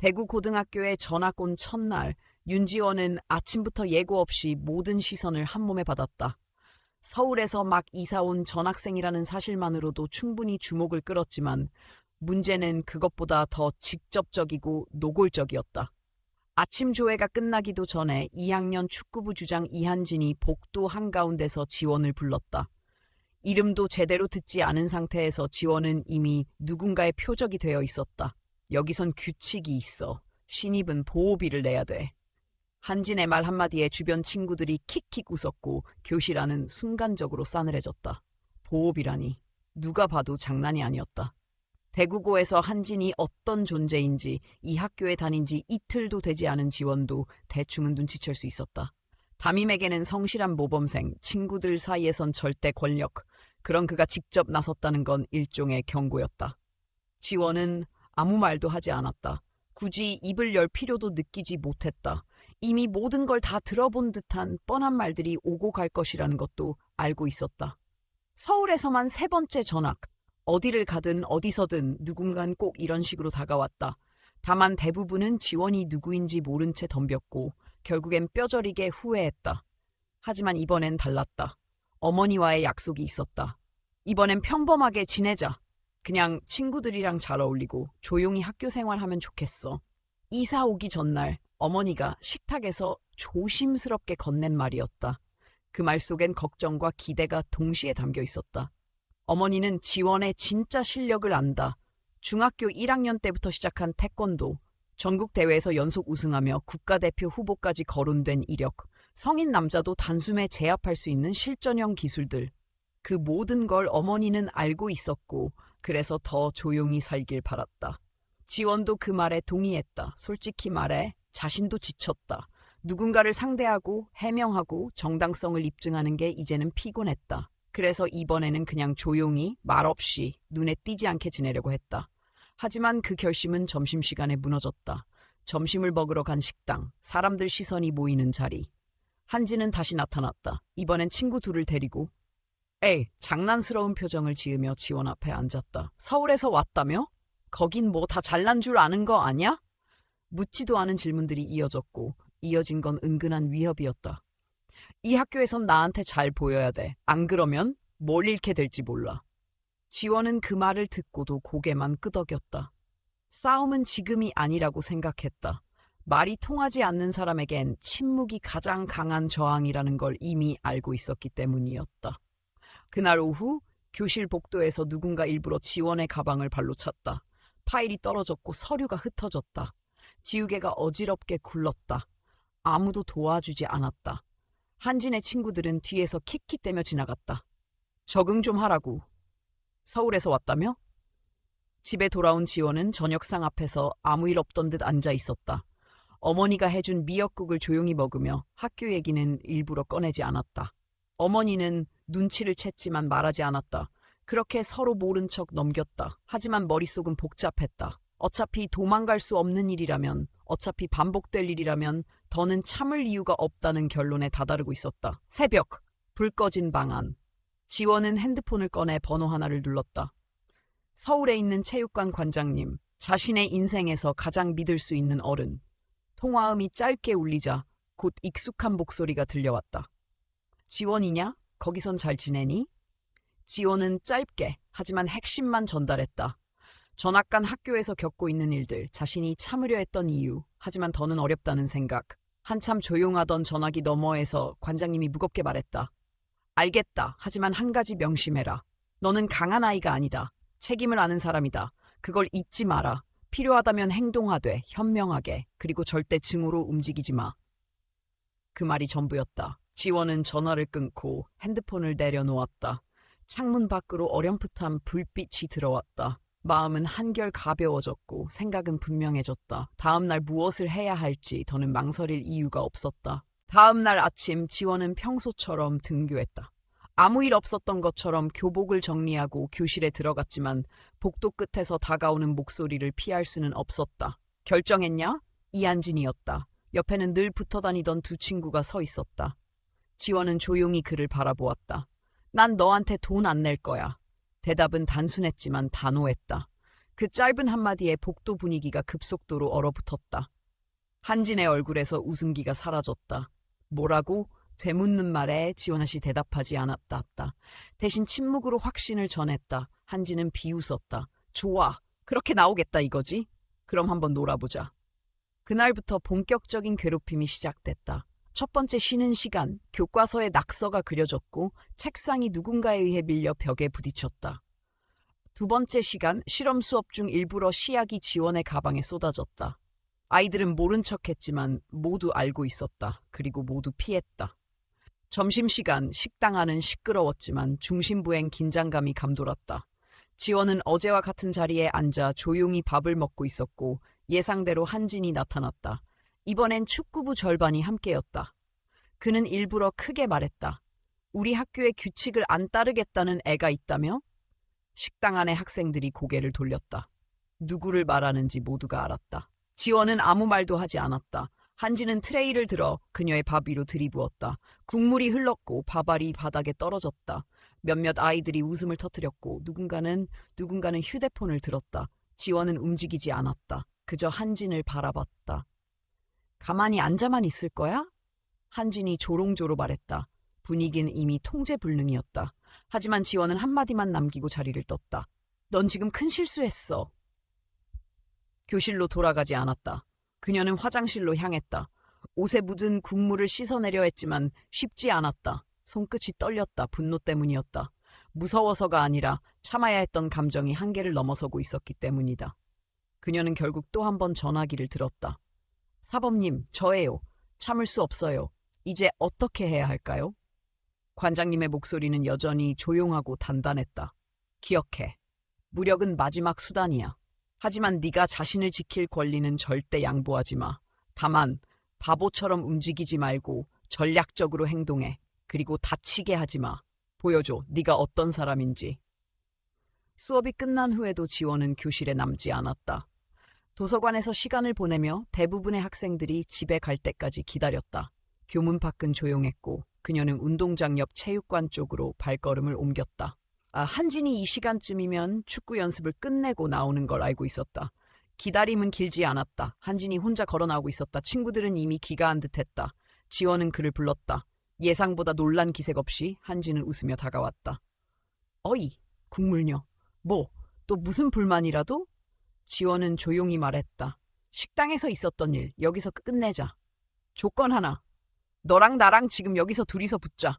대구 고등학교에 전학 온 첫날, 윤지원은 아침부터 예고 없이 모든 시선을 한몸에 받았다. 서울에서 막 이사 온 전학생이라는 사실만으로도 충분히 주목을 끌었지만 문제는 그것보다 더 직접적이고 노골적이었다. 아침 조회가 끝나기도 전에 2학년 축구부 주장 이한진이 복도 한가운데서 지원을 불렀다. 이름도 제대로 듣지 않은 상태에서 지원은 이미 누군가의 표적이 되어 있었다. 여기선 규칙이 있어. 신입은 보호비를 내야 돼. 한진의 말 한마디에 주변 친구들이 킥킥 웃었고 교실 안은 순간적으로 싸늘해졌다. 보호비라니. 누가 봐도 장난이 아니었다. 대구고에서 한진이 어떤 존재인지 이 학교에 다닌 지 이틀도 되지 않은 지원도 대충은 눈치챌 수 있었다. 담임에게는 성실한 모범생, 친구들 사이에선 절대 권력, 그런 그가 직접 나섰다는 건 일종의 경고였다. 지원은 아무 말도 하지 않았다. 굳이 입을 열 필요도 느끼지 못했다. 이미 모든 걸 다 들어본 듯한 뻔한 말들이 오고 갈 것이라는 것도 알고 있었다. 서울에서만 3번째 전학. 어디를 가든 어디서든 누군간 꼭 이런 식으로 다가왔다. 다만 대부분은 지원이 누구인지 모른 채 덤볐고 결국엔 뼈저리게 후회했다. 하지만 이번엔 달랐다. 어머니와의 약속이 있었다. 이번엔 평범하게 지내자. 그냥 친구들이랑 잘 어울리고 조용히 학교 생활하면 좋겠어. 이사 오기 전날 어머니가 식탁에서 조심스럽게 건넨 말이었다. 그 말 속엔 걱정과 기대가 동시에 담겨 있었다. 어머니는 지원의 진짜 실력을 안다. 중학교 1학년 때부터 시작한 태권도, 전국대회에서 연속 우승하며 국가대표 후보까지 거론된 이력, 성인 남자도 단숨에 제압할 수 있는 실전형 기술들. 그 모든 걸 어머니는 알고 있었고 그래서 더 조용히 살길 바랐다. 지원도 그 말에 동의했다. 솔직히 말해 자신도 지쳤다. 누군가를 상대하고 해명하고 정당성을 입증하는 게 이제는 피곤했다. 그래서 이번에는 그냥 조용히 말없이 눈에 띄지 않게 지내려고 했다. 하지만 그 결심은 점심시간에 무너졌다. 점심을 먹으러 간 식당, 사람들 시선이 모이는 자리. 한지는 다시 나타났다. 이번엔 친구 둘을 데리고. 에이, 장난스러운 표정을 지으며 지원 앞에 앉았다. 서울에서 왔다며? 거긴 뭐 다 잘난 줄 아는 거 아냐? 묻지도 않은 질문들이 이어졌고 이어진 건 은근한 위협이었다. 이 학교에선 나한테 잘 보여야 돼. 안 그러면 뭘 잃게 될지 몰라. 지원은 그 말을 듣고도 고개만 끄덕였다. 싸움은 지금이 아니라고 생각했다. 말이 통하지 않는 사람에겐 침묵이 가장 강한 저항이라는 걸 이미 알고 있었기 때문이었다. 그날 오후 교실 복도에서 누군가 일부러 지원의 가방을 발로 찼다. 파일이 떨어졌고 서류가 흩어졌다. 지우개가 어지럽게 굴렀다. 아무도 도와주지 않았다. 한진의 친구들은 뒤에서 킥킥대며 지나갔다. 적응 좀 하라고. 서울에서 왔다며? 집에 돌아온 지원은 저녁상 앞에서 아무 일 없던 듯 앉아 있었다. 어머니가 해준 미역국을 조용히 먹으며 학교 얘기는 일부러 꺼내지 않았다. 어머니는 눈치를 챘지만 말하지 않았다. 그렇게 서로 모른 척 넘겼다. 하지만 머릿속은 복잡했다. 어차피 도망갈 수 없는 일이라면, 어차피 반복될 일이라면 더는 참을 이유가 없다는 결론에 다다르고 있었다. 새벽, 불 꺼진 방 안. 지원은 핸드폰을 꺼내 번호 하나를 눌렀다. 서울에 있는 체육관 관장님, 자신의 인생에서 가장 믿을 수 있는 어른. 통화음이 짧게 울리자 곧 익숙한 목소리가 들려왔다. 지원이냐? 거기선 잘 지내니? 지원은 짧게 하지만 핵심만 전달했다. 전학 간 학교에서 겪고 있는 일들, 자신이 참으려 했던 이유, 하지만 더는 어렵다는 생각. 한참 조용하던 전화기 너머에서 관장님이 무겁게 말했다. 알겠다. 하지만 한 가지 명심해라. 너는 강한 아이가 아니다. 책임을 아는 사람이다. 그걸 잊지 마라. 필요하다면 행동하되 현명하게, 그리고 절대 증오로 움직이지 마. 그 말이 전부였다. 지원은 전화를 끊고 핸드폰을 내려놓았다. 창문 밖으로 어렴풋한 불빛이 들어왔다. 마음은 한결 가벼워졌고 생각은 분명해졌다. 다음 날 무엇을 해야 할지 더는 망설일 이유가 없었다. 다음 날 아침 지원은 평소처럼 등교했다. 아무 일 없었던 것처럼 교복을 정리하고 교실에 들어갔지만 복도 끝에서 다가오는 목소리를 피할 수는 없었다. 결정했냐? 이한진이었다. 옆에는 늘 붙어 다니던 두 친구가 서 있었다. 지원은 조용히 그를 바라보았다. 난 너한테 돈 안 낼 거야. 대답은 단순했지만 단호했다. 그 짧은 한마디에 복도 분위기가 급속도로 얼어붙었다. 한진의 얼굴에서 웃음기가 사라졌다. 뭐라고? 되묻는 말에 지원아 씨 대답하지 않았다. 대신 침묵으로 확신을 전했다. 한진은 비웃었다. 좋아. 그렇게 나오겠다 이거지? 그럼 한번 놀아보자. 그날부터 본격적인 괴롭힘이 시작됐다. 첫 번째 쉬는 시간, 교과서에 낙서가 그려졌고 책상이 누군가에 의해 밀려 벽에 부딪혔다. 두 번째 시간, 실험 수업 중 일부러 시약이 지원의 가방에 쏟아졌다. 아이들은 모른 척했지만 모두 알고 있었다. 그리고 모두 피했다. 점심시간, 식당 안은 시끄러웠지만 중심부엔 긴장감이 감돌았다. 지원은 어제와 같은 자리에 앉아 조용히 밥을 먹고 있었고 예상대로 한진이 나타났다. 이번엔 축구부 절반이 함께였다. 그는 일부러 크게 말했다. 우리 학교의 규칙을 안 따르겠다는 애가 있다며? 식당 안의 학생들이 고개를 돌렸다. 누구를 말하는지 모두가 알았다. 지원은 아무 말도 하지 않았다. 한지는 트레이를 들어 그녀의 밥 위로 들이부었다. 국물이 흘렀고 밥알이 바닥에 떨어졌다. 몇몇 아이들이 웃음을 터뜨렸고 누군가는 휴대폰을 들었다. 지원은 움직이지 않았다. 그저 한진을 바라봤다. 가만히 앉아만 있을 거야? 한진이 조롱조로 말했다. 분위기는 이미 통제불능이었다. 하지만 지원은 한마디만 남기고 자리를 떴다. 넌 지금 큰 실수했어. 교실로 돌아가지 않았다. 그녀는 화장실로 향했다. 옷에 묻은 국물을 씻어내려 했지만 쉽지 않았다. 손끝이 떨렸다. 분노 때문이었다. 무서워서가 아니라 참아야 했던 감정이 한계를 넘어서고 있었기 때문이다. 그녀는 결국 또 한 번 전화기를 들었다. 사범님, 저예요. 참을 수 없어요. 이제 어떻게 해야 할까요? 관장님의 목소리는 여전히 조용하고 단단했다. 기억해. 무력은 마지막 수단이야. 하지만 네가 자신을 지킬 권리는 절대 양보하지 마. 다만 바보처럼 움직이지 말고 전략적으로 행동해. 그리고 다치게 하지 마. 보여줘. 네가 어떤 사람인지. 수업이 끝난 후에도 지원은 교실에 남지 않았다. 도서관에서 시간을 보내며 대부분의 학생들이 집에 갈 때까지 기다렸다. 교문 밖은 조용했고 그녀는 운동장 옆 체육관 쪽으로 발걸음을 옮겼다. 한진이 이 시간쯤이면 축구 연습을 끝내고 나오는 걸 알고 있었다. 기다림은 길지 않았다. 한진이 혼자 걸어 나오고 있었다. 친구들은 이미 귀가한 듯했다. 지원은 그를 불렀다. 예상보다 놀란 기색 없이 한진은 웃으며 다가왔다. 어이, 국물녀. 뭐, 또 무슨 불만이라도? 지원은 조용히 말했다. 식당에서 있었던 일, 여기서 끝내자. 조건 하나. 너랑 나랑 지금 여기서 둘이서 붙자.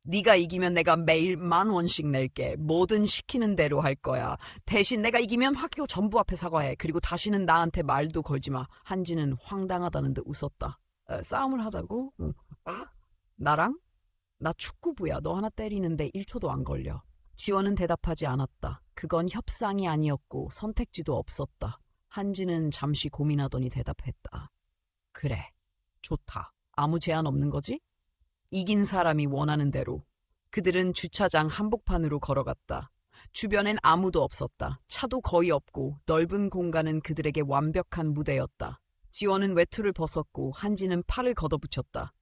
네가 이기면 내가 매일 10,000원씩 낼게. 뭐든 시키는 대로 할 거야. 대신 내가 이기면 학교 전부 앞에 사과해. 그리고 다시는 나한테 말도 걸지 마. 한지는 황당하다는 듯 웃었다. 싸움을 하자고? 나랑? 나 축구부야. 너 하나 때리는데 1초도 안 걸려. 지원은 대답하지 않았다. 그건 협상이 아니었고 선택지도 없었다. 한지는 잠시 고민하더니 대답했다. 그래, 좋다. 아무 제한 없는 거지? 이긴 사람이 원하는 대로. 그들은 주차장 한복판으로 걸어갔다. 주변엔 아무도 없었다. 차도 거의 없고 넓은 공간은 그들에게 완벽한 무대였다. 지원은 외투를 벗었고 한지는 팔을 걷어붙였다.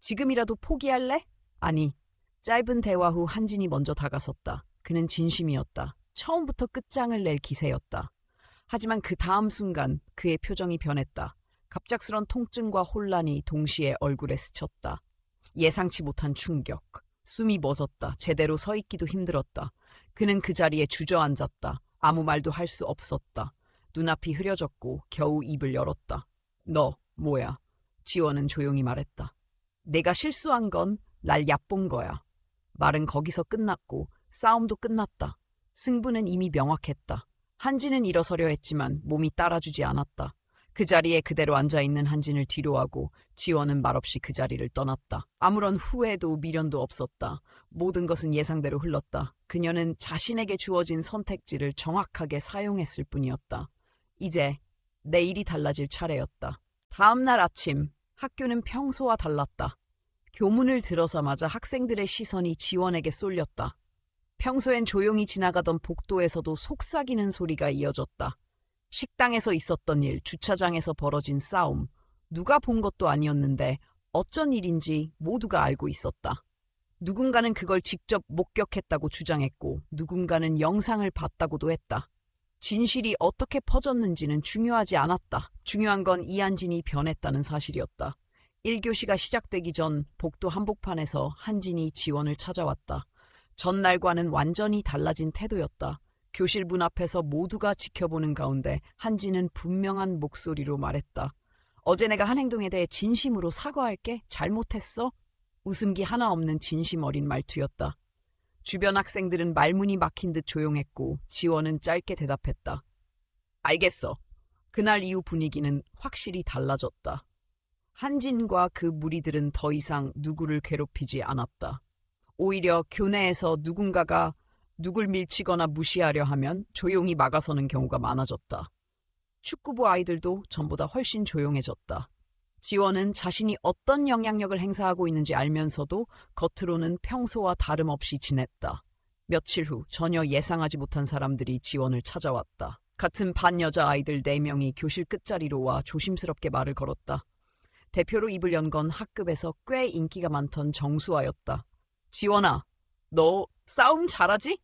지금이라도 포기할래? 아니. 짧은 대화 후 한진이 먼저 다가섰다. 그는 진심이었다. 처음부터 끝장을 낼 기세였다. 하지만 그 다음 순간 그의 표정이 변했다. 갑작스런 통증과 혼란이 동시에 얼굴에 스쳤다. 예상치 못한 충격. 숨이 멎었다. 제대로 서 있기도 힘들었다. 그는 그 자리에 주저앉았다. 아무 말도 할 수 없었다. 눈앞이 흐려졌고 겨우 입을 열었다. 너 뭐야? 지원은 조용히 말했다. 내가 실수한 건 날 얕본 거야. 말은 거기서 끝났고 싸움도 끝났다. 승부는 이미 명확했다. 한진은 일어서려 했지만 몸이 따라주지 않았다. 그 자리에 그대로 앉아있는 한진을 뒤로하고 지원은 말없이 그 자리를 떠났다. 아무런 후회도 미련도 없었다. 모든 것은 예상대로 흘렀다. 그녀는 자신에게 주어진 선택지를 정확하게 사용했을 뿐이었다. 이제 내일이 달라질 차례였다. 다음 날 아침 학교는 평소와 달랐다. 교문을 들어서마자 학생들의 시선이 지원에게 쏠렸다. 평소엔 조용히 지나가던 복도에서도 속삭이는 소리가 이어졌다. 식당에서 있었던 일, 주차장에서 벌어진 싸움, 누가 본 것도 아니었는데 어쩐 일인지 모두가 알고 있었다. 누군가는 그걸 직접 목격했다고 주장했고 누군가는 영상을 봤다고도 했다. 진실이 어떻게 퍼졌는지는 중요하지 않았다. 중요한 건 이한진이 변했다는 사실이었다. 1교시가 시작되기 전 복도 한복판에서 한진이 지원을 찾아왔다. 전날과는 완전히 달라진 태도였다. 교실 문 앞에서 모두가 지켜보는 가운데 한진은 분명한 목소리로 말했다. 어제 내가 한 행동에 대해 진심으로 사과할게. 잘못했어. 웃음기 하나 없는 진심 어린 말투였다. 주변 학생들은 말문이 막힌 듯 조용했고 지원은 짧게 대답했다. 알겠어. 그날 이후 분위기는 확실히 달라졌다. 한진과 그 무리들은 더 이상 누구를 괴롭히지 않았다. 오히려 교내에서 누군가가 누굴 밀치거나 무시하려 하면 조용히 막아서는 경우가 많아졌다. 축구부 아이들도 전보다 훨씬 조용해졌다. 지원은 자신이 어떤 영향력을 행사하고 있는지 알면서도 겉으로는 평소와 다름없이 지냈다. 며칠 후 전혀 예상하지 못한 사람들이 지원을 찾아왔다. 같은 반 여자아이들 4명이 교실 끝자리로 와 조심스럽게 말을 걸었다. 대표로 입을 연 건 학급에서 꽤 인기가 많던 정수아였다. 지원아, 너 싸움 잘하지?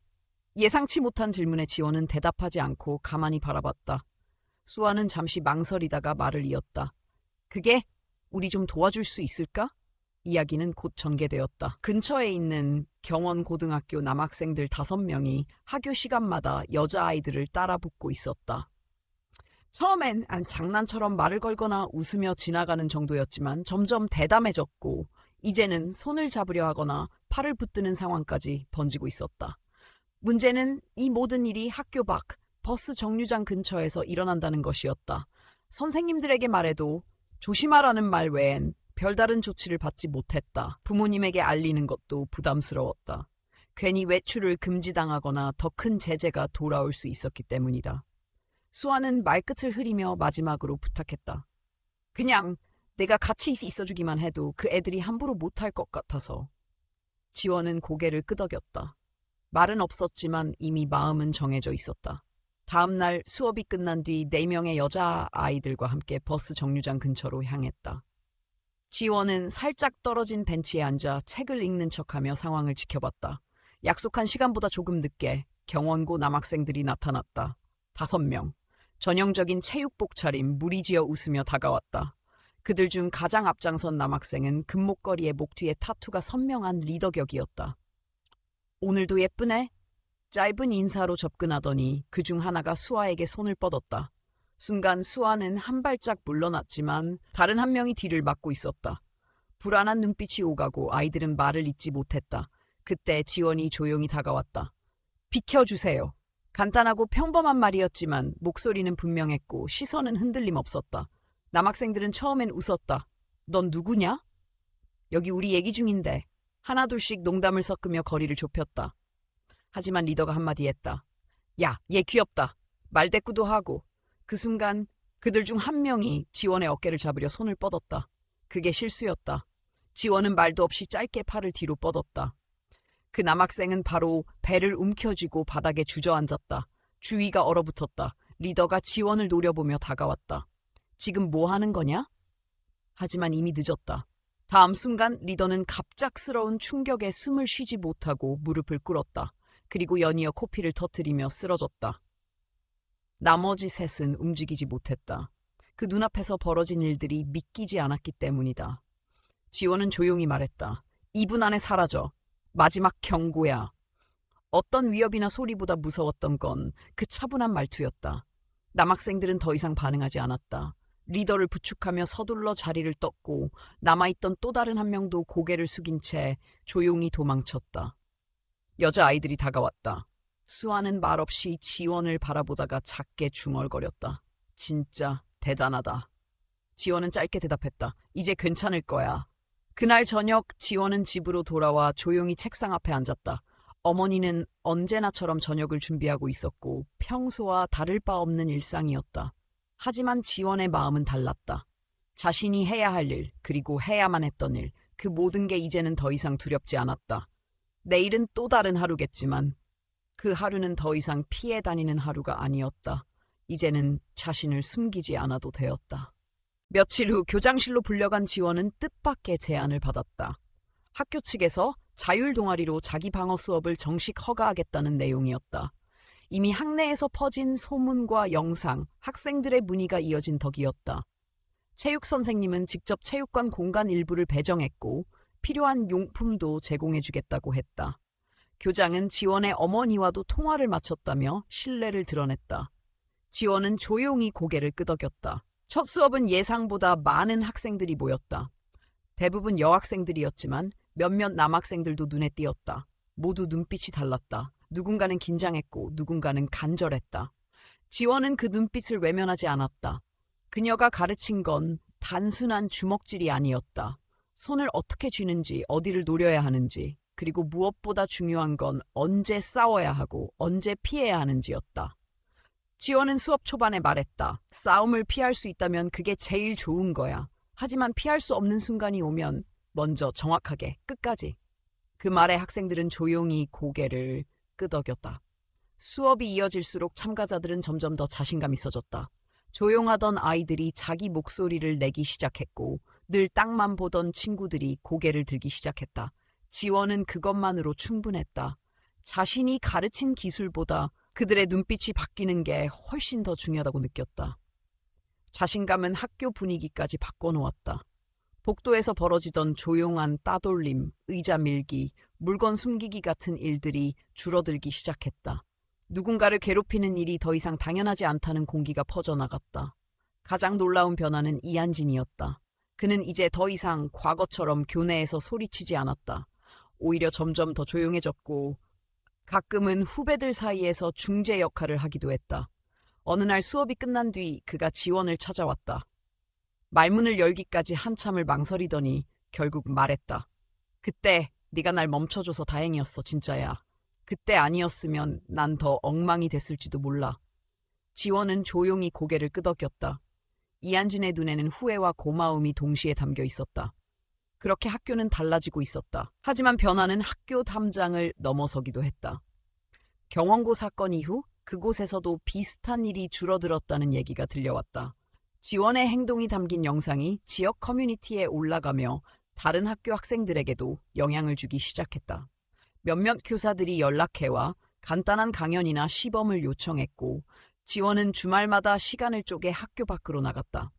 예상치 못한 질문에 지원은 대답하지 않고 가만히 바라봤다. 수아는 잠시 망설이다가 말을 이었다. 그게 우리 좀 도와줄 수 있을까? 이야기는 곧 전개되었다. 근처에 있는 경원고등학교 남학생들 5명이 하교 시간마다 여자아이들을 따라 붙고 있었다. 처음엔 장난처럼 말을 걸거나 웃으며 지나가는 정도였지만 점점 대담해졌고 이제는 손을 잡으려 하거나 팔을 붙드는 상황까지 번지고 있었다. 문제는 이 모든 일이 학교 밖 버스 정류장 근처에서 일어난다는 것이었다. 선생님들에게 말해도 조심하라는 말 외엔 별다른 조치를 받지 못했다. 부모님에게 알리는 것도 부담스러웠다. 괜히 외출을 금지당하거나 더 큰 제재가 돌아올 수 있었기 때문이다. 수아는 말끝을 흐리며 마지막으로 부탁했다. 그냥 내가 같이 있어주기만 해도 그 애들이 함부로 못할 것 같아서. 지원은 고개를 끄덕였다. 말은 없었지만 이미 마음은 정해져 있었다. 다음 날 수업이 끝난 뒤 4명의 여자아이들과 함께 버스 정류장 근처로 향했다. 지원은 살짝 떨어진 벤치에 앉아 책을 읽는 척하며 상황을 지켜봤다. 약속한 시간보다 조금 늦게 경원고 남학생들이 나타났다. 5명. 전형적인 체육복 차림, 무리지어 웃으며 다가왔다. 그들 중 가장 앞장선 남학생은 금목걸이에 목 뒤에 타투가 선명한 리더격이었다. 오늘도 예쁘네? 짧은 인사로 접근하더니 그중 하나가 수아에게 손을 뻗었다. 순간 수아는 한 발짝 물러났지만 다른 한 명이 뒤를 막고 있었다. 불안한 눈빛이 오가고 아이들은 말을 잇지 못했다. 그때 지원이 조용히 다가왔다. 비켜주세요. 간단하고 평범한 말이었지만 목소리는 분명했고 시선은 흔들림 없었다. 남학생들은 처음엔 웃었다. 넌 누구냐? 여기 우리 얘기 중인데. 하나둘씩 농담을 섞으며 거리를 좁혔다. 하지만 리더가 한마디 했다. 야, 얘 귀엽다. 말대꾸도 하고. 그 순간 그들 중 한 명이 지원의 어깨를 잡으려 손을 뻗었다. 그게 실수였다. 지원은 말도 없이 짧게 팔을 뒤로 뻗었다. 그 남학생은 바로 배를 움켜쥐고 바닥에 주저앉았다. 주위가 얼어붙었다. 리더가 지원을 노려보며 다가왔다. 지금 뭐 하는 거냐? 하지만 이미 늦었다. 다음 순간 리더는 갑작스러운 충격에 숨을 쉬지 못하고 무릎을 꿇었다. 그리고 연이어 코피를 터뜨리며 쓰러졌다. 나머지 셋은 움직이지 못했다. 그 눈앞에서 벌어진 일들이 믿기지 않았기 때문이다. 지원은 조용히 말했다. 2분 안에 사라져. 마지막 경고야. 어떤 위협이나 소리보다 무서웠던 건 그 차분한 말투였다. 남학생들은 더 이상 반응하지 않았다. 리더를 부축하며 서둘러 자리를 떴고 남아있던 또 다른 한 명도 고개를 숙인 채 조용히 도망쳤다. 여자아이들이 다가왔다. 수아는 말없이 지원을 바라보다가 작게 중얼거렸다. 진짜 대단하다. 지원은 짧게 대답했다. 이제 괜찮을 거야. 그날 저녁 지원은 집으로 돌아와 조용히 책상 앞에 앉았다. 어머니는 언제나처럼 저녁을 준비하고 있었고 평소와 다를 바 없는 일상이었다. 하지만 지원의 마음은 달랐다. 자신이 해야 할 일, 그리고 해야만 했던 일, 그 모든 게 이제는 더 이상 두렵지 않았다. 내일은 또 다른 하루겠지만 그 하루는 더 이상 피해 다니는 하루가 아니었다. 이제는 자신을 숨기지 않아도 되었다. 며칠 후 교장실로 불려간 지원은 뜻밖의 제안을 받았다. 학교 측에서 자율 동아리로 자기 방어 수업을 정식 허가하겠다는 내용이었다. 이미 학내에서 퍼진 소문과 영상, 학생들의 문의가 이어진 덕이었다. 체육 선생님은 직접 체육관 공간 일부를 배정했고 필요한 용품도 제공해주겠다고 했다. 교장은 지원의 어머니와도 통화를 마쳤다며 신뢰를 드러냈다. 지원은 조용히 고개를 끄덕였다. 첫 수업은 예상보다 많은 학생들이 모였다. 대부분 여학생들이었지만 몇몇 남학생들도 눈에 띄었다. 모두 눈빛이 달랐다. 누군가는 긴장했고 누군가는 간절했다. 지원은 그 눈빛을 외면하지 않았다. 그녀가 가르친 건 단순한 주먹질이 아니었다. 손을 어떻게 쥐는지, 어디를 노려야 하는지, 그리고 무엇보다 중요한 건 언제 싸워야 하고 언제 피해야 하는지였다. 지원은 수업 초반에 말했다. 싸움을 피할 수 있다면 그게 제일 좋은 거야. 하지만 피할 수 없는 순간이 오면 먼저 정확하게 끝까지. 그 말에 학생들은 조용히 고개를 끄덕였다. 수업이 이어질수록 참가자들은 점점 더 자신감이 있어졌다. 조용하던 아이들이 자기 목소리를 내기 시작했고 늘 땅만 보던 친구들이 고개를 들기 시작했다. 지원은 그것만으로 충분했다. 자신이 가르친 기술보다 그들의 눈빛이 바뀌는 게 훨씬 더 중요하다고 느꼈다. 자신감은 학교 분위기까지 바꿔놓았다. 복도에서 벌어지던 조용한 따돌림, 의자 밀기, 물건 숨기기 같은 일들이 줄어들기 시작했다. 누군가를 괴롭히는 일이 더 이상 당연하지 않다는 공기가 퍼져나갔다. 가장 놀라운 변화는 이한진이었다. 그는 이제 더 이상 과거처럼 교내에서 소리치지 않았다. 오히려 점점 더 조용해졌고 가끔은 후배들 사이에서 중재 역할을 하기도 했다. 어느 날 수업이 끝난 뒤 그가 지원을 찾아왔다. 말문을 열기까지 한참을 망설이더니 결국 말했다. 그때 네가 날 멈춰줘서 다행이었어, 진짜야. 그때 아니었으면 난 더 엉망이 됐을지도 몰라. 지원은 조용히 고개를 끄덕였다. 이한진의 눈에는 후회와 고마움이 동시에 담겨 있었다. 그렇게 학교는 달라지고 있었다. 하지만 변화는 학교 담장을 넘어서기도 했다. 경원고 사건 이후 그곳에서도 비슷한 일이 줄어들었다는 얘기가 들려왔다. 지원의 행동이 담긴 영상이 지역 커뮤니티에 올라가며 다른 학교 학생들에게도 영향을 주기 시작했다. 몇몇 교사들이 연락해와 간단한 강연이나 시범을 요청했고 지원은 주말마다 시간을 쪼개 학교 밖으로 나갔다.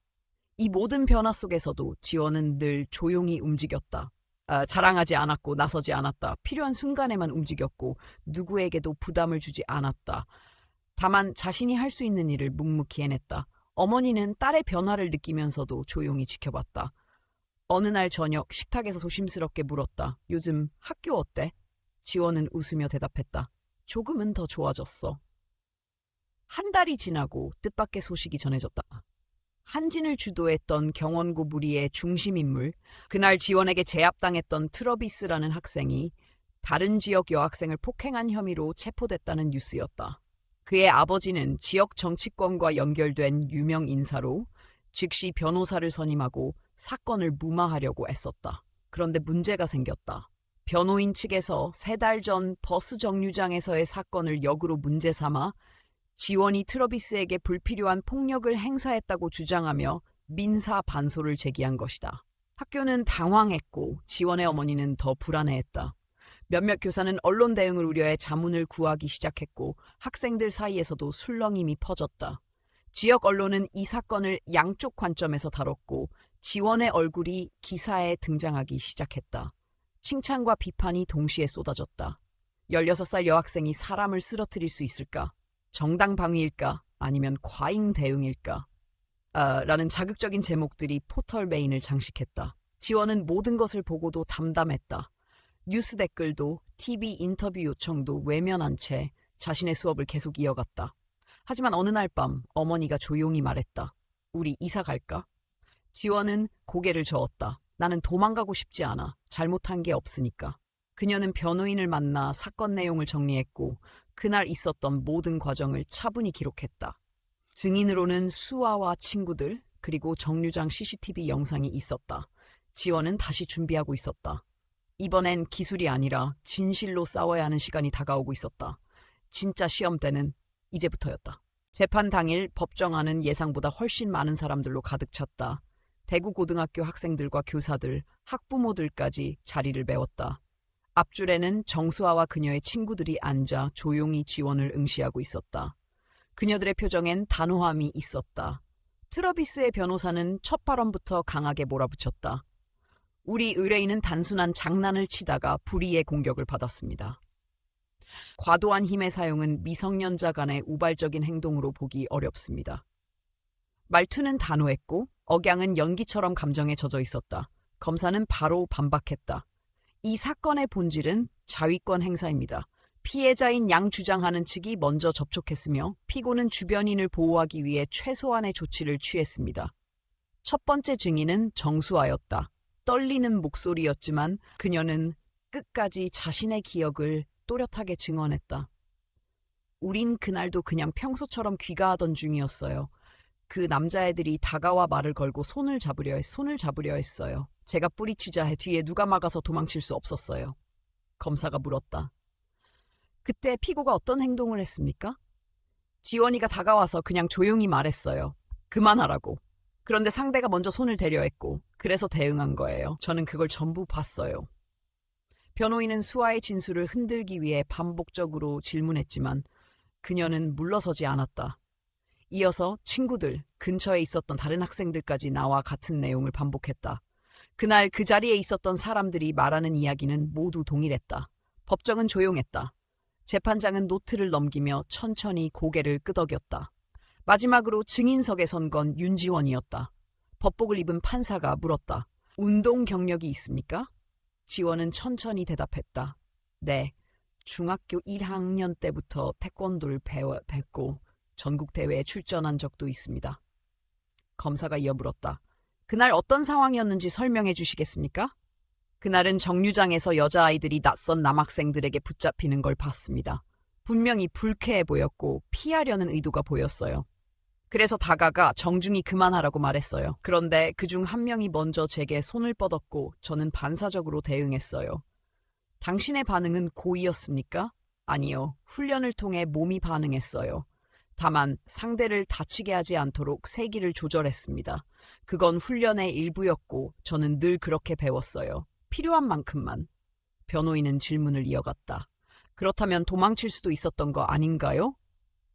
이 모든 변화 속에서도 지원은 늘 조용히 움직였다. 자랑하지 않았고 나서지 않았다. 필요한 순간에만 움직였고 누구에게도 부담을 주지 않았다. 다만 자신이 할 수 있는 일을 묵묵히 해냈다. 어머니는 딸의 변화를 느끼면서도 조용히 지켜봤다. 어느 날 저녁 식탁에서 조심스럽게 물었다. 요즘 학교 어때? 지원은 웃으며 대답했다. 조금은 더 좋아졌어. 한 달이 지나고 뜻밖의 소식이 전해졌다. 한진을 주도했던 경원고 무리의 중심인물, 그날 지원에게 제압당했던 트러비스라는 학생이 다른 지역 여학생을 폭행한 혐의로 체포됐다는 뉴스였다. 그의 아버지는 지역 정치권과 연결된 유명 인사로 즉시 변호사를 선임하고 사건을 무마하려고 애썼다. 그런데 문제가 생겼다. 변호인 측에서 3달 전 버스 정류장에서의 사건을 역으로 문제 삼아 지원이 트러비스에게 불필요한 폭력을 행사했다고 주장하며 민사 반소를 제기한 것이다. 학교는 당황했고 지원의 어머니는 더 불안해했다. 몇몇 교사는 언론 대응을 우려해 자문을 구하기 시작했고 학생들 사이에서도 술렁임이 퍼졌다. 지역 언론은 이 사건을 양쪽 관점에서 다뤘고 지원의 얼굴이 기사에 등장하기 시작했다. 칭찬과 비판이 동시에 쏟아졌다. 16살 여학생이 사람을 쓰러뜨릴 수 있을까? 정당방위일까? 아니면 과잉 대응일까? 라는 자극적인 제목들이 포털 메인을 장식했다. 지원은 모든 것을 보고도 담담했다. 뉴스 댓글도 TV 인터뷰 요청도 외면한 채 자신의 수업을 계속 이어갔다. 하지만 어느 날 밤 어머니가 조용히 말했다. 우리 이사 갈까? 지원은 고개를 저었다. 나는 도망가고 싶지 않아. 잘못한 게 없으니까. 그녀는 변호인을 만나 사건 내용을 정리했고 그날 있었던 모든 과정을 차분히 기록했다. 증인으로는 수아와 친구들 그리고 정류장 CCTV 영상이 있었다. 지원은 다시 준비하고 있었다. 이번엔 기술이 아니라 진실로 싸워야 하는 시간이 다가오고 있었다. 진짜 시험 때는 이제부터였다. 재판 당일 법정안은 예상보다 훨씬 많은 사람들로 가득 찼다. 대구 고등학교 학생들과 교사들, 학부모들까지 자리를 메웠다. 앞줄에는 정수아와 그녀의 친구들이 앉아 조용히 지원을 응시하고 있었다. 그녀들의 표정엔 단호함이 있었다. 트러비스의 변호사는 첫 발언부터 강하게 몰아붙였다. 우리 의뢰인은 단순한 장난을 치다가 불의의 공격을 받았습니다. 과도한 힘의 사용은 미성년자 간의 우발적인 행동으로 보기 어렵습니다. 말투는 단호했고 억양은 연기처럼 감정에 젖어 있었다. 검사는 바로 반박했다. 이 사건의 본질은 자위권 행사입니다. 피해자인 양 주장하는 측이 먼저 접촉했으며 피고는 주변인을 보호하기 위해 최소한의 조치를 취했습니다. 첫 번째 증인은 정수아였다. 떨리는 목소리였지만 그녀는 끝까지 자신의 기억을 또렷하게 증언했다. 우린 그날도 그냥 평소처럼 귀가하던 중이었어요. 그 남자애들이 다가와 말을 걸고 손을 잡으려 했어요. 제가 뿌리치자 해 뒤에 누가 막아서 도망칠 수 없었어요. 검사가 물었다. 그때 피고가 어떤 행동을 했습니까? 지원이가 다가와서 그냥 조용히 말했어요. 그만하라고. 그런데 상대가 먼저 손을 대려 했고 그래서 대응한 거예요. 저는 그걸 전부 봤어요. 변호인은 수아의 진술을 흔들기 위해 반복적으로 질문했지만 그녀는 물러서지 않았다. 이어서 친구들, 근처에 있었던 다른 학생들까지 나와 같은 내용을 반복했다. 그날 그 자리에 있었던 사람들이 말하는 이야기는 모두 동일했다. 법정은 조용했다. 재판장은 노트를 넘기며 천천히 고개를 끄덕였다. 마지막으로 증인석에 선 건 윤지원이었다. 법복을 입은 판사가 물었다. 운동 경력이 있습니까? 지원은 천천히 대답했다. 네, 중학교 1학년 때부터 태권도를 배웠고 전국대회에 출전한 적도 있습니다. 검사가 이어 물었다. 그날 어떤 상황이었는지 설명해 주시겠습니까? 그날은 정류장에서 여자아이들이 낯선 남학생들에게 붙잡히는 걸 봤습니다. 분명히 불쾌해 보였고 피하려는 의도가 보였어요. 그래서 다가가 정중히 그만하라고 말했어요. 그런데 그중 한 명이 먼저 제게 손을 뻗었고 저는 반사적으로 대응했어요. 당신의 반응은 고의였습니까? 아니요. 훈련을 통해 몸이 반응했어요. 다만 상대를 다치게 하지 않도록 세기를 조절했습니다. 그건 훈련의 일부였고 저는 늘 그렇게 배웠어요. 필요한 만큼만. 변호인은 질문을 이어갔다. 그렇다면 도망칠 수도 있었던 거 아닌가요?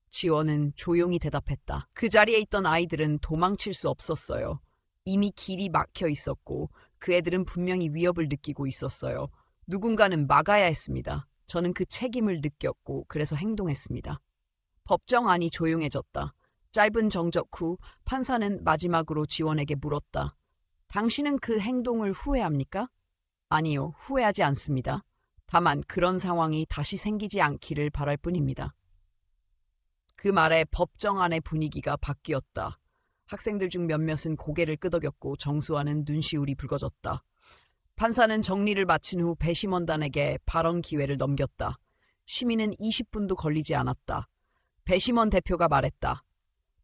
지원은 조용히 대답했다. 그 자리에 있던 아이들은 도망칠 수 없었어요. 이미 길이 막혀 있었고 그 애들은 분명히 위협을 느끼고 있었어요. 누군가는 막아야 했습니다. 저는 그 책임을 느꼈고 그래서 행동했습니다. 법정 안이 조용해졌다. 짧은 정적 후 판사는 마지막으로 지원에게 물었다. 당신은 그 행동을 후회합니까? 아니요, 후회하지 않습니다. 다만 그런 상황이 다시 생기지 않기를 바랄 뿐입니다. 그 말에 법정 안의 분위기가 바뀌었다. 학생들 중 몇몇은 고개를 끄덕였고 정수아는 눈시울이 붉어졌다. 판사는 정리를 마친 후 배심원단에게 발언 기회를 넘겼다. 심의는 20분도 걸리지 않았다. 배심원 대표가 말했다.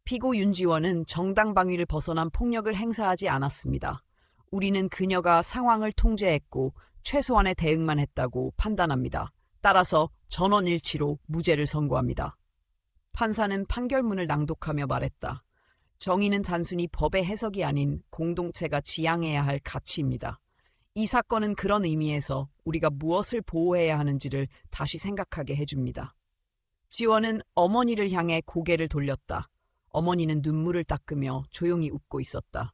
피고 윤지원은 정당 방위를 벗어난 폭력을 행사하지 않았습니다. 우리는 그녀가 상황을 통제했고 최소한의 대응만 했다고 판단합니다. 따라서 전원일치로 무죄를 선고합니다. 판사는 판결문을 낭독하며 말했다. 정의는 단순히 법의 해석이 아닌 공동체가 지향해야 할 가치입니다. 이 사건은 그런 의미에서 우리가 무엇을 보호해야 하는지를 다시 생각하게 해줍니다. 지원은 어머니를 향해 고개를 돌렸다. 어머니는 눈물을 닦으며 조용히 웃고 있었다.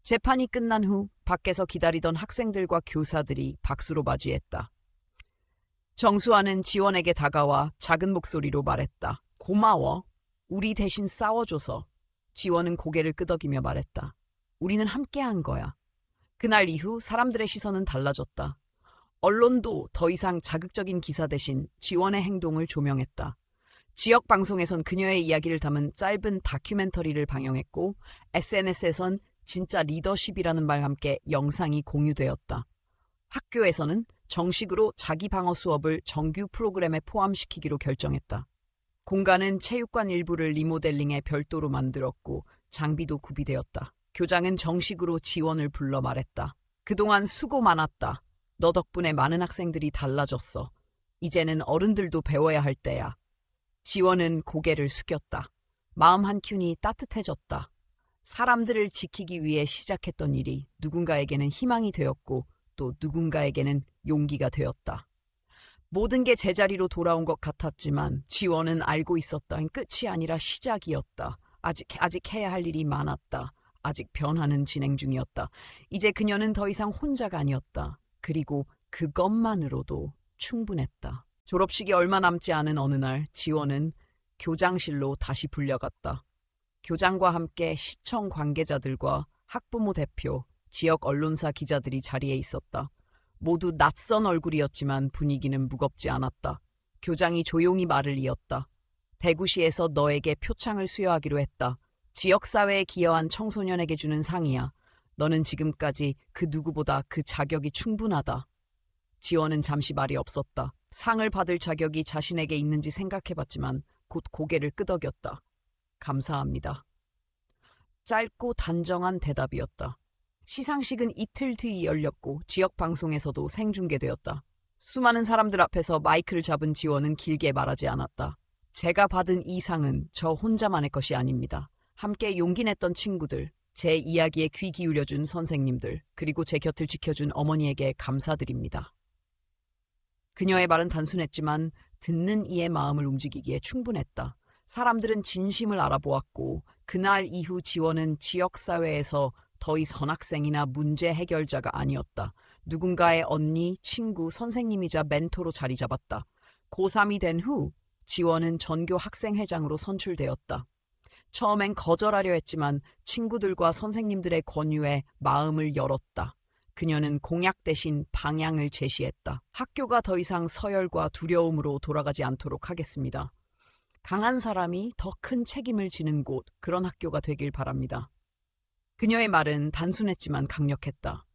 재판이 끝난 후 밖에서 기다리던 학생들과 교사들이 박수로 맞이했다. 정수아는 지원에게 다가와 작은 목소리로 말했다. 고마워. 우리 대신 싸워줘서. 지원은 고개를 끄덕이며 말했다. 우리는 함께한 거야. 그날 이후 사람들의 시선은 달라졌다. 언론도 더 이상 자극적인 기사 대신 지원의 행동을 조명했다. 지역 방송에선 그녀의 이야기를 담은 짧은 다큐멘터리를 방영했고 SNS에선 진짜 리더십이라는 말과 함께 영상이 공유되었다. 학교에서는 정식으로 자기 방어 수업을 정규 프로그램에 포함시키기로 결정했다. 공간은 체육관 일부를 리모델링해 별도로 만들었고 장비도 구비되었다. 교장은 정식으로 지원을 불러 말했다. 그동안 수고 많았다. 너 덕분에 많은 학생들이 달라졌어. 이제는 어른들도 배워야 할 때야. 지원은 고개를 숙였다. 마음 한켠이 따뜻해졌다. 사람들을 지키기 위해 시작했던 일이 누군가에게는 희망이 되었고 또 누군가에게는 용기가 되었다. 모든 게 제자리로 돌아온 것 같았지만 지원은 알고 있었다. 끝이 아니라 시작이었다. 아직 해야 할 일이 많았다. 아직 변화는 진행 중이었다. 이제 그녀는 더 이상 혼자가 아니었다. 그리고 그것만으로도 충분했다. 졸업식이 얼마 남지 않은 어느 날 지원은 교장실로 다시 불려갔다. 교장과 함께 시청 관계자들과 학부모 대표, 지역 언론사 기자들이 자리에 있었다. 모두 낯선 얼굴이었지만 분위기는 무겁지 않았다. 교장이 조용히 말을 이었다. 대구시에서 너에게 표창을 수여하기로 했다. 지역사회에 기여한 청소년에게 주는 상이야. 너는 지금까지 그 누구보다 그 자격이 충분하다. 지원은 잠시 말이 없었다. 상을 받을 자격이 자신에게 있는지 생각해봤지만 곧 고개를 끄덕였다. 감사합니다. 짧고 단정한 대답이었다. 시상식은 이틀 뒤 열렸고 지역 방송에서도 생중계되었다. 수많은 사람들 앞에서 마이크를 잡은 지원은 길게 말하지 않았다. 제가 받은 이 상은 저 혼자만의 것이 아닙니다. 함께 용기 냈던 친구들, 제 이야기에 귀 기울여준 선생님들, 그리고 제 곁을 지켜준 어머니에게 감사드립니다. 그녀의 말은 단순했지만 듣는 이의 마음을 움직이기에 충분했다. 사람들은 진심을 알아보았고 그날 이후 지원은 지역사회에서 더 이상 전학생이나 문제 해결자가 아니었다. 누군가의 언니, 친구, 선생님이자 멘토로 자리 잡았다. 고3이 된 후 지원은 전교 학생회장으로 선출되었다. 처음엔 거절하려 했지만 친구들과 선생님들의 권유에 마음을 열었다. 그녀는 공약 대신 방향을 제시했다. 학교가 더 이상 서열과 두려움으로 돌아가지 않도록 하겠습니다. 강한 사람이 더 큰 책임을 지는 곳, 그런 학교가 되길 바랍니다. 그녀의 말은 단순했지만 강력했다.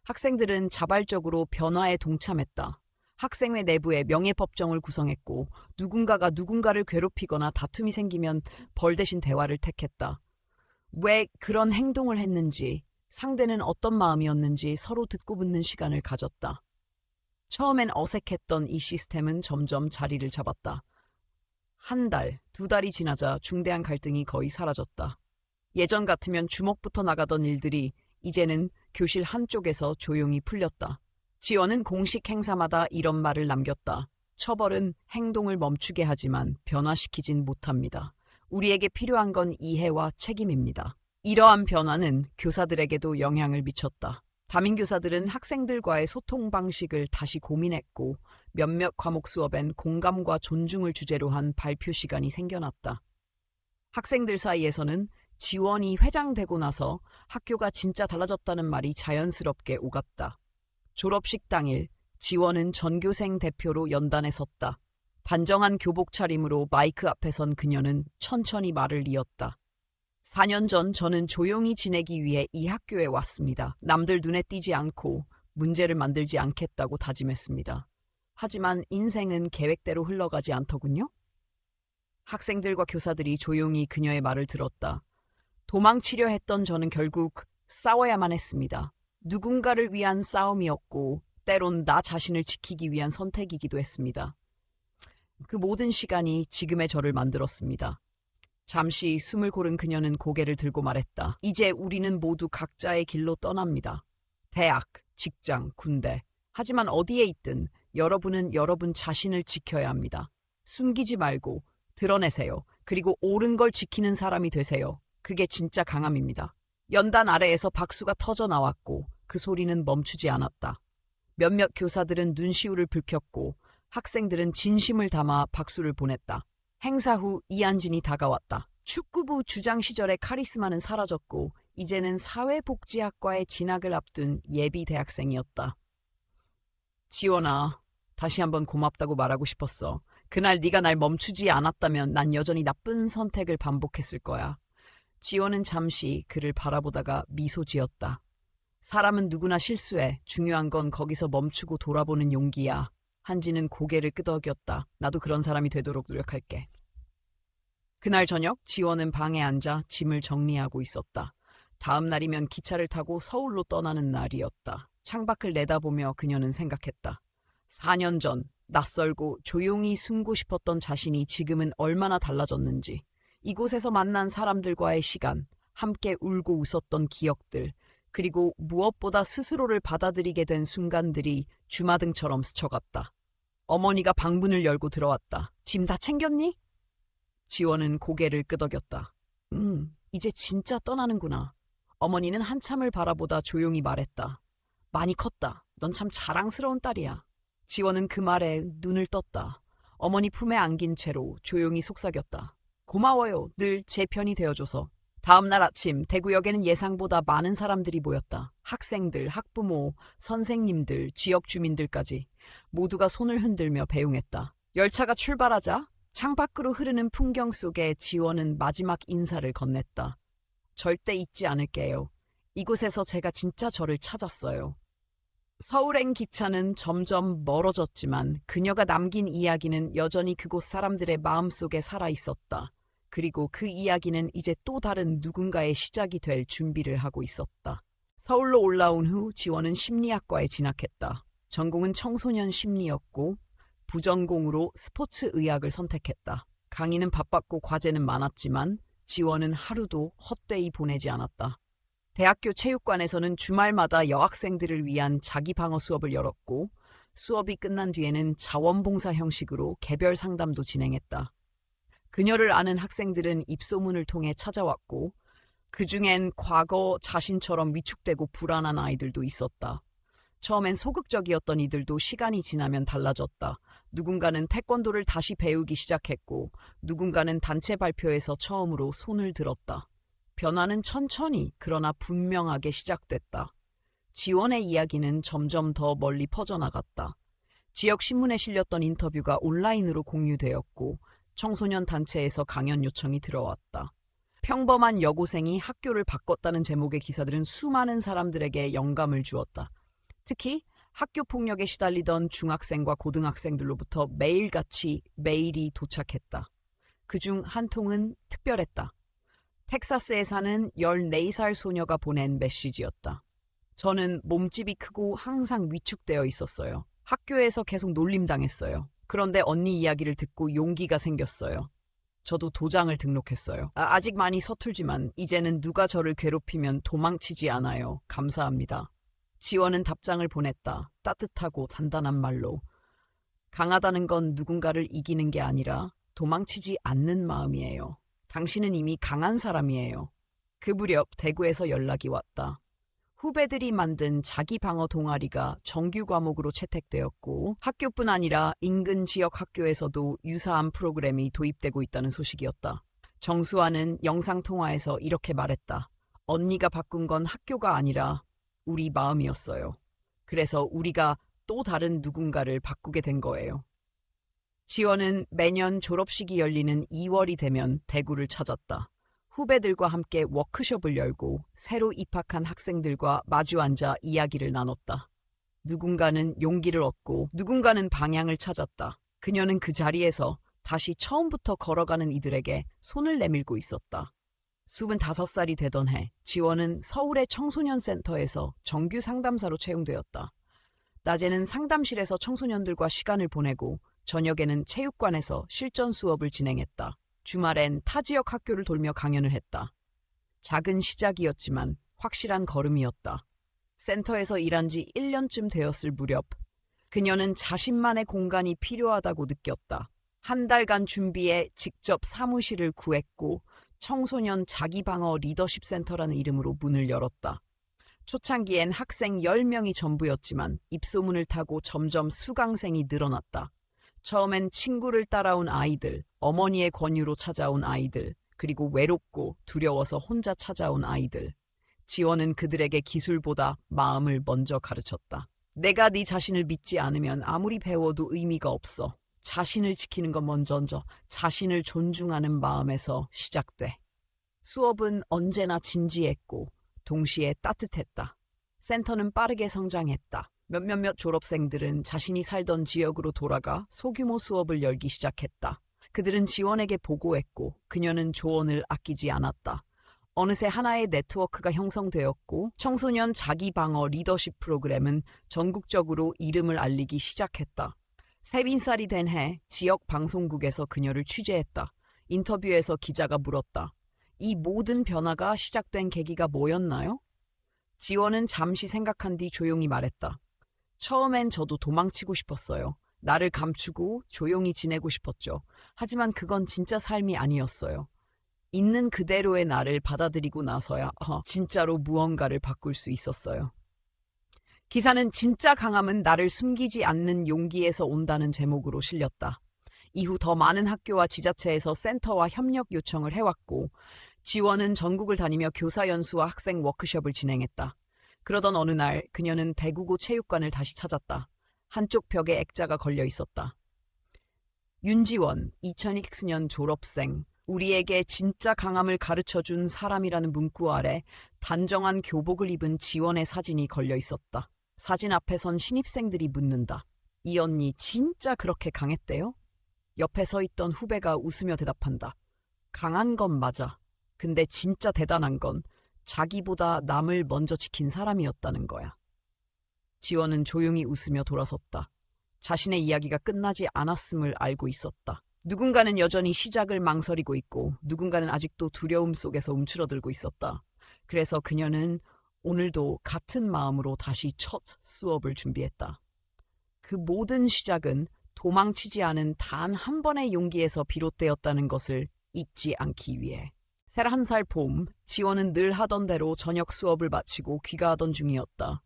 학생들은 자발적으로 변화에 동참했다. 학생회 내부에 명예법정을 구성했고 누군가가 누군가를 괴롭히거나 다툼이 생기면 벌 대신 대화를 택했다. 왜 그런 행동을 했는지, 상대는 어떤 마음이었는지 서로 듣고 묻는 시간을 가졌다. 처음엔 어색했던 이 시스템은 점점 자리를 잡았다. 한 달, 두 달이 지나자 중대한 갈등이 거의 사라졌다. 예전 같으면 주먹부터 나가던 일들이 이제는 교실 한쪽에서 조용히 풀렸다. 지원은 공식 행사마다 이런 말을 남겼다. 처벌은 행동을 멈추게 하지만 변화시키진 못합니다. 우리에게 필요한 건 이해와 책임입니다. 이러한 변화는 교사들에게도 영향을 미쳤다. 담임교사들은 학생들과의 소통 방식을 다시 고민했고 몇몇 과목 수업엔 공감과 존중을 주제로 한 발표 시간이 생겨났다. 학생들 사이에서는 지원이 회장되고 나서 학교가 진짜 달라졌다는 말이 자연스럽게 오갔다. 졸업식 당일 지원은 전교생 대표로 연단에 섰다. 단정한 교복 차림으로 마이크 앞에 선 그녀는 천천히 말을 이었다. 4년 전 저는 조용히 지내기 위해 이 학교에 왔습니다. 남들 눈에 띄지 않고 문제를 만들지 않겠다고 다짐했습니다. 하지만 인생은 계획대로 흘러가지 않더군요. 학생들과 교사들이 조용히 그녀의 말을 들었다. 도망치려 했던 저는 결국 싸워야만 했습니다. 누군가를 위한 싸움이었고 때론 나 자신을 지키기 위한 선택이기도 했습니다. 그 모든 시간이 지금의 저를 만들었습니다. 잠시 숨을 고른 그녀는 고개를 들고 말했다. 이제 우리는 모두 각자의 길로 떠납니다. 대학, 직장, 군대. 하지만 어디에 있든 여러분은 여러분 자신을 지켜야 합니다. 숨기지 말고 드러내세요. 그리고 옳은 걸 지키는 사람이 되세요. 그게 진짜 강함입니다. 연단 아래에서 박수가 터져 나왔고 그 소리는 멈추지 않았다. 몇몇 교사들은 눈시울을 붉혔고 학생들은 진심을 담아 박수를 보냈다. 행사 후 이한진이 다가왔다. 축구부 주장 시절의 카리스마는 사라졌고 이제는 사회복지학과에 진학을 앞둔 예비 대학생이었다. 지원아, 다시 한번 고맙다고 말하고 싶었어. 그날 네가 날 멈추지 않았다면 난 여전히 나쁜 선택을 반복했을 거야. 지원은 잠시 그를 바라보다가 미소 지었다. 사람은 누구나 실수해. 중요한 건 거기서 멈추고 돌아보는 용기야. 한지는 고개를 끄덕였다. 나도 그런 사람이 되도록 노력할게. 그날 저녁 지원은 방에 앉아 짐을 정리하고 있었다. 다음 날이면 기차를 타고 서울로 떠나는 날이었다. 창밖을 내다보며 그녀는 생각했다. 4년 전 낯설고 조용히 숨고 싶었던 자신이 지금은 얼마나 달라졌는지. 이곳에서 만난 사람들과의 시간, 함께 울고 웃었던 기억들, 그리고 무엇보다 스스로를 받아들이게 된 순간들이 주마등처럼 스쳐갔다. 어머니가 방문을 열고 들어왔다. 짐 다 챙겼니? 지원은 고개를 끄덕였다. 이제 진짜 떠나는구나. 어머니는 한참을 바라보다 조용히 말했다. 많이 컸다. 넌 참 자랑스러운 딸이야. 지원은 그 말에 눈을 떴다. 어머니 품에 안긴 채로 조용히 속삭였다. 고마워요. 늘 제 편이 되어줘서. 다음 날 아침 대구역에는 예상보다 많은 사람들이 모였다. 학생들, 학부모, 선생님들, 지역 주민들까지 모두가 손을 흔들며 배웅했다. 열차가 출발하자 창밖으로 흐르는 풍경 속에 지원은 마지막 인사를 건넸다. 절대 잊지 않을게요. 이곳에서 제가 진짜 저를 찾았어요. 서울행 기차는 점점 멀어졌지만 그녀가 남긴 이야기는 여전히 그곳 사람들의 마음속에 살아있었다. 그리고 그 이야기는 이제 또 다른 누군가의 시작이 될 준비를 하고 있었다. 서울로 올라온 후 지원은 심리학과에 진학했다. 전공은 청소년 심리였고 부전공으로 스포츠 의학을 선택했다. 강의는 바빴고 과제는 많았지만 지원은 하루도 헛되이 보내지 않았다. 대학교 체육관에서는 주말마다 여학생들을 위한 자기방어 수업을 열었고 수업이 끝난 뒤에는 자원봉사 형식으로 개별 상담도 진행했다. 그녀를 아는 학생들은 입소문을 통해 찾아왔고 그중엔 과거 자신처럼 위축되고 불안한 아이들도 있었다. 처음엔 소극적이었던 이들도 시간이 지나면 달라졌다. 누군가는 태권도를 다시 배우기 시작했고 누군가는 단체 발표에서 처음으로 손을 들었다. 변화는 천천히 그러나 분명하게 시작됐다. 지원의 이야기는 점점 더 멀리 퍼져나갔다. 지역 신문에 실렸던 인터뷰가 온라인으로 공유되었고 청소년 단체에서 강연 요청이 들어왔다. 평범한 여고생이 학교를 바꿨다는 제목의 기사들은 수많은 사람들에게 영감을 주었다. 특히 학교 폭력에 시달리던 중학생과 고등학생들로부터 매일같이 메일이 도착했다. 그중 한 통은 특별했다. 텍사스에 사는 14살 소녀가 보낸 메시지였다. 저는 몸집이 크고 항상 위축되어 있었어요. 학교에서 계속 놀림당했어요. 그런데 언니 이야기를 듣고 용기가 생겼어요. 저도 도장을 등록했어요. 아직 많이 서툴지만 이제는 누가 저를 괴롭히면 도망치지 않아요. 감사합니다. 지원은 답장을 보냈다. 따뜻하고 단단한 말로. 강하다는 건 누군가를 이기는 게 아니라 도망치지 않는 마음이에요. 당신은 이미 강한 사람이에요. 그 무렵 대구에서 연락이 왔다. 후배들이 만든 자기 방어 동아리가 정규 과목으로 채택되었고 학교뿐 아니라 인근 지역 학교에서도 유사한 프로그램이 도입되고 있다는 소식이었다. 정수아는 영상통화에서 이렇게 말했다. 언니가 바꾼 건 학교가 아니라 우리 마음이었어요. 그래서 우리가 또 다른 누군가를 바꾸게 된 거예요. 지원은 매년 졸업식이 열리는 2월이 되면 대구를 찾았다. 후배들과 함께 워크숍을 열고 새로 입학한 학생들과 마주 앉아 이야기를 나눴다. 누군가는 용기를 얻고 누군가는 방향을 찾았다. 그녀는 그 자리에서 다시 처음부터 걸어가는 이들에게 손을 내밀고 있었다. 25살이 되던 해 지원은 서울의 청소년 센터에서 정규 상담사로 채용되었다. 낮에는 상담실에서 청소년들과 시간을 보내고 저녁에는 체육관에서 실전 수업을 진행했다. 주말엔 타 지역 학교를 돌며 강연을 했다. 작은 시작이었지만 확실한 걸음이었다. 센터에서 일한 지 1년쯤 되었을 무렵 그녀는 자신만의 공간이 필요하다고 느꼈다. 한 달간 준비해 직접 사무실을 구했고 청소년 자기방어 리더십 센터라는 이름으로 문을 열었다. 초창기엔 학생 10명이 전부였지만 입소문을 타고 점점 수강생이 늘어났다. 처음엔 친구를 따라온 아이들, 어머니의 권유로 찾아온 아이들, 그리고 외롭고 두려워서 혼자 찾아온 아이들. 지원은 그들에게 기술보다 마음을 먼저 가르쳤다. 내가 네 자신을 믿지 않으면 아무리 배워도 의미가 없어. 자신을 지키는 건 먼저 자신을 존중하는 마음에서 시작돼. 수업은 언제나 진지했고 동시에 따뜻했다. 센터는 빠르게 성장했다. 몇몇 졸업생들은 자신이 살던 지역으로 돌아가 소규모 수업을 열기 시작했다. 그들은 지원에게 보고했고 그녀는 조언을 아끼지 않았다. 어느새 하나의 네트워크가 형성되었고 청소년 자기방어 리더십 프로그램은 전국적으로 이름을 알리기 시작했다. 30살이 된 해 지역 방송국에서 그녀를 취재했다. 인터뷰에서 기자가 물었다. 이 모든 변화가 시작된 계기가 뭐였나요? 지원은 잠시 생각한 뒤 조용히 말했다. 처음엔 저도 도망치고 싶었어요. 나를 감추고 조용히 지내고 싶었죠. 하지만 그건 진짜 삶이 아니었어요. 있는 그대로의 나를 받아들이고 나서야 진짜로 무언가를 바꿀 수 있었어요. 기사는 진짜 강함은 나를 숨기지 않는 용기에서 온다는 제목으로 실렸다. 이후 더 많은 학교와 지자체에서 센터와 협력 요청을 해왔고 지원은 전국을 다니며 교사 연수와 학생 워크숍을 진행했다. 그러던 어느 날 그녀는 대구고 체육관을 다시 찾았다. 한쪽 벽에 액자가 걸려 있었다. 윤지원, 2000X년 졸업생, 우리에게 진짜 강함을 가르쳐준 사람이라는 문구 아래 단정한 교복을 입은 지원의 사진이 걸려 있었다. 사진 앞에 선 신입생들이 묻는다. 이 언니 진짜 그렇게 강했대요? 옆에 서 있던 후배가 웃으며 대답한다. 강한 건 맞아. 근데 진짜 대단한 건 자기보다 남을 먼저 지킨 사람이었다는 거야. 지원은 조용히 웃으며 돌아섰다. 자신의 이야기가 끝나지 않았음을 알고 있었다. 누군가는 여전히 시작을 망설이고 있고 누군가는 아직도 두려움 속에서 움츠러들고 있었다. 그래서 그녀는 오늘도 같은 마음으로 다시 첫 수업을 준비했다. 그 모든 시작은 도망치지 않은 단 한 번의 용기에서 비롯되었다는 것을 잊지 않기 위해. 31살 봄, 지원은 늘 하던 대로 저녁 수업을 마치고 귀가하던 중이었다.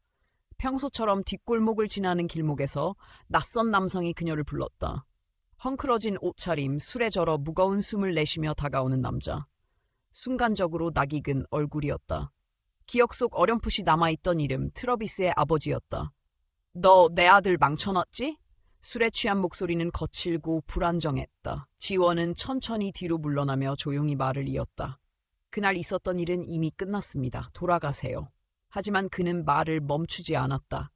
평소처럼 뒷골목을 지나는 길목에서 낯선 남성이 그녀를 불렀다. 헝클어진 옷차림, 술에 절어 무거운 숨을 내쉬며 다가오는 남자. 순간적으로 낯익은 얼굴이었다. 기억 속 어렴풋이 남아있던 이름, 트러비스의 아버지였다. 너 내 아들 망쳐놨지? 술에 취한 목소리는 거칠고 불안정했다. 지원은 천천히 뒤로 물러나며 조용히 말을 이었다. 그날 있었던 일은 이미 끝났습니다. 돌아가세요. 하지만 그는 말을 멈추지 않았다.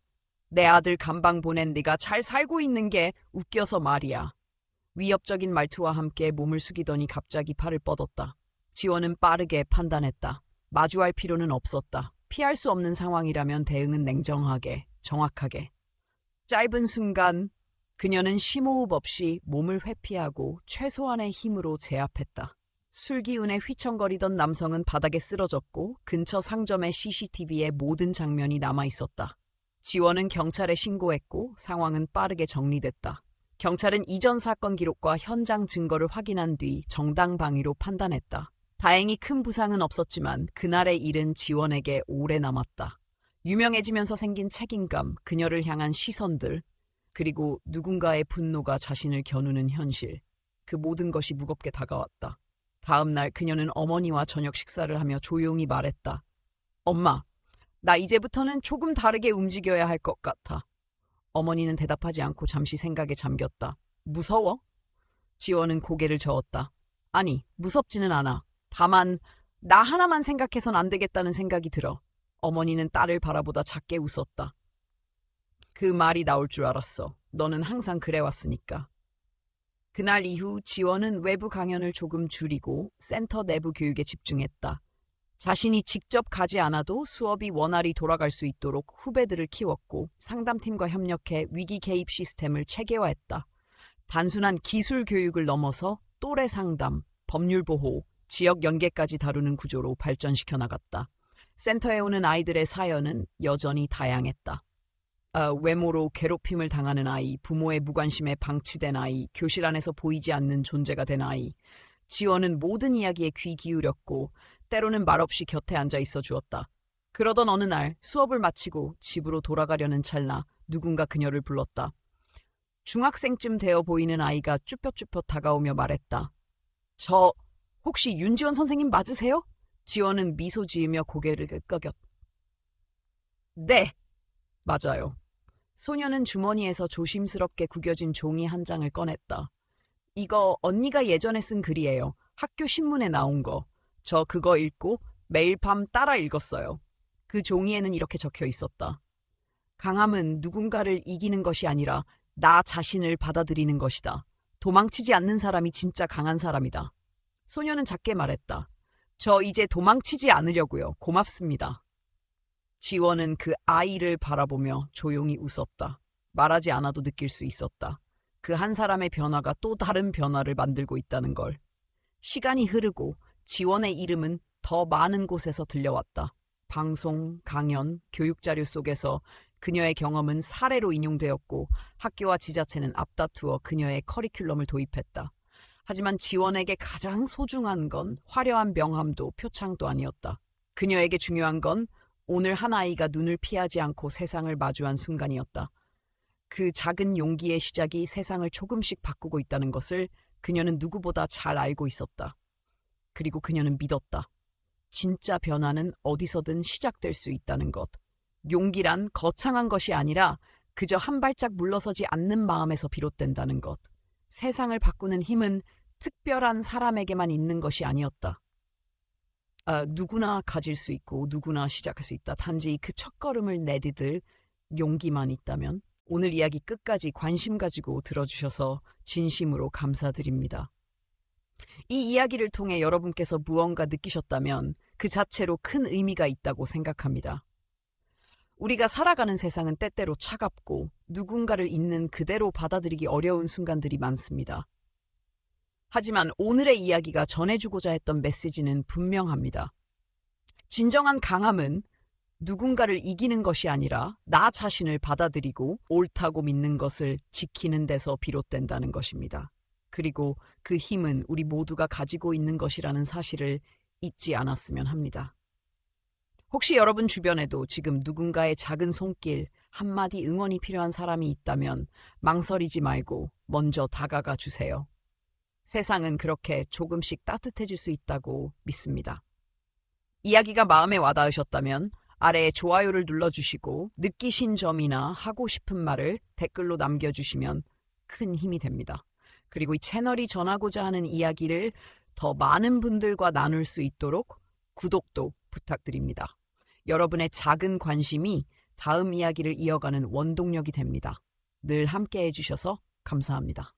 내 아들 감방 보낸 네가 잘 살고 있는 게 웃겨서 말이야. 위협적인 말투와 함께 몸을 숙이더니 갑자기 팔을 뻗었다. 지원은 빠르게 판단했다. 마주할 필요는 없었다. 피할 수 없는 상황이라면 대응은 냉정하게, 정확하게. 짧은 순간 그녀는 심호흡 없이 몸을 회피하고 최소한의 힘으로 제압했다. 술기운에 휘청거리던 남성은 바닥에 쓰러졌고 근처 상점의 CCTV에 모든 장면이 남아있었다. 지원은 경찰에 신고했고 상황은 빠르게 정리됐다. 경찰은 이전 사건 기록과 현장 증거를 확인한 뒤 정당방위로 판단했다. 다행히 큰 부상은 없었지만 그날의 일은 지원에게 오래 남았다. 유명해지면서 생긴 책임감, 그녀를 향한 시선들, 그리고 누군가의 분노가 자신을 겨누는 현실. 그 모든 것이 무겁게 다가왔다. 다음 날 그녀는 어머니와 저녁 식사를 하며 조용히 말했다. 엄마, 나 이제부터는 조금 다르게 움직여야 할 것 같아. 어머니는 대답하지 않고 잠시 생각에 잠겼다. 무서워? 지원은 고개를 저었다. 아니, 무섭지는 않아. 다만 나 하나만 생각해선 안 되겠다는 생각이 들어. 어머니는 딸을 바라보다 작게 웃었다. 그 말이 나올 줄 알았어. 너는 항상 그래왔으니까. 그날 이후 지원은 외부 강연을 조금 줄이고 센터 내부 교육에 집중했다. 자신이 직접 가지 않아도 수업이 원활히 돌아갈 수 있도록 후배들을 키웠고 상담팀과 협력해 위기 개입 시스템을 체계화했다. 단순한 기술 교육을 넘어서 또래 상담, 법률 보호, 지역 연계까지 다루는 구조로 발전시켜 나갔다. 센터에 오는 아이들의 사연은 여전히 다양했다. 외모로 괴롭힘을 당하는 아이, 부모의 무관심에 방치된 아이, 교실 안에서 보이지 않는 존재가 된 아이. 지원은 모든 이야기에 귀 기울였고 때로는 말없이 곁에 앉아 있어 주었다. 그러던 어느 날 수업을 마치고 집으로 돌아가려는 찰나 누군가 그녀를 불렀다. 중학생쯤 되어 보이는 아이가 쭈뼛쭈뼛 다가오며 말했다. 저 혹시 윤지원 선생님 맞으세요? 지원은 미소 지으며 고개를 끄덕였다. 네, 맞아요. 소녀는 주머니에서 조심스럽게 구겨진 종이 한 장을 꺼냈다. 이거 언니가 예전에 쓴 글이에요. 학교 신문에 나온 거. 저 그거 읽고 매일 밤 따라 읽었어요. 그 종이에는 이렇게 적혀 있었다. 강함은 누군가를 이기는 것이 아니라 나 자신을 받아들이는 것이다. 도망치지 않는 사람이 진짜 강한 사람이다. 소녀는 작게 말했다. 저 이제 도망치지 않으려고요. 고맙습니다. 지원은 그 아이를 바라보며 조용히 웃었다. 말하지 않아도 느낄 수 있었다. 그 한 사람의 변화가 또 다른 변화를 만들고 있다는 걸. 시간이 흐르고 지원의 이름은 더 많은 곳에서 들려왔다. 방송, 강연, 교육자료 속에서 그녀의 경험은 사례로 인용되었고 학교와 지자체는 앞다투어 그녀의 커리큘럼을 도입했다. 하지만 지원에게 가장 소중한 건 화려한 명함도 표창도 아니었다. 그녀에게 중요한 건 오늘 한 아이가 눈을 피하지 않고 세상을 마주한 순간이었다. 그 작은 용기의 시작이 세상을 조금씩 바꾸고 있다는 것을 그녀는 누구보다 잘 알고 있었다. 그리고 그녀는 믿었다. 진짜 변화는 어디서든 시작될 수 있다는 것. 용기란 거창한 것이 아니라 그저 한 발짝 물러서지 않는 마음에서 비롯된다는 것. 세상을 바꾸는 힘은 특별한 사람에게만 있는 것이 아니었다. 누구나 가질 수 있고 누구나 시작할 수 있다. 단지 그 첫걸음을 내디딜 용기만 있다면. 오늘 이야기 끝까지 관심 가지고 들어주셔서 진심으로 감사드립니다. 이 이야기를 통해 여러분께서 무언가 느끼셨다면 그 자체로 큰 의미가 있다고 생각합니다. 우리가 살아가는 세상은 때때로 차갑고 누군가를 있는 그대로 받아들이기 어려운 순간들이 많습니다. 하지만 오늘의 이야기가 전해주고자 했던 메시지는 분명합니다. 진정한 강함은 누군가를 이기는 것이 아니라 나 자신을 받아들이고 옳다고 믿는 것을 지키는 데서 비롯된다는 것입니다. 그리고 그 힘은 우리 모두가 가지고 있는 것이라는 사실을 잊지 않았으면 합니다. 혹시 여러분 주변에도 지금 누군가의 작은 손길, 한마디 응원이 필요한 사람이 있다면 망설이지 말고 먼저 다가가 주세요. 세상은 그렇게 조금씩 따뜻해질 수 있다고 믿습니다. 이야기가 마음에 와닿으셨다면 아래에 좋아요를 눌러주시고 느끼신 점이나 하고 싶은 말을 댓글로 남겨주시면 큰 힘이 됩니다. 그리고 이 채널이 전하고자 하는 이야기를 더 많은 분들과 나눌 수 있도록 구독도 부탁드립니다. 여러분의 작은 관심이 다음 이야기를 이어가는 원동력이 됩니다. 늘 함께 해주셔서 감사합니다.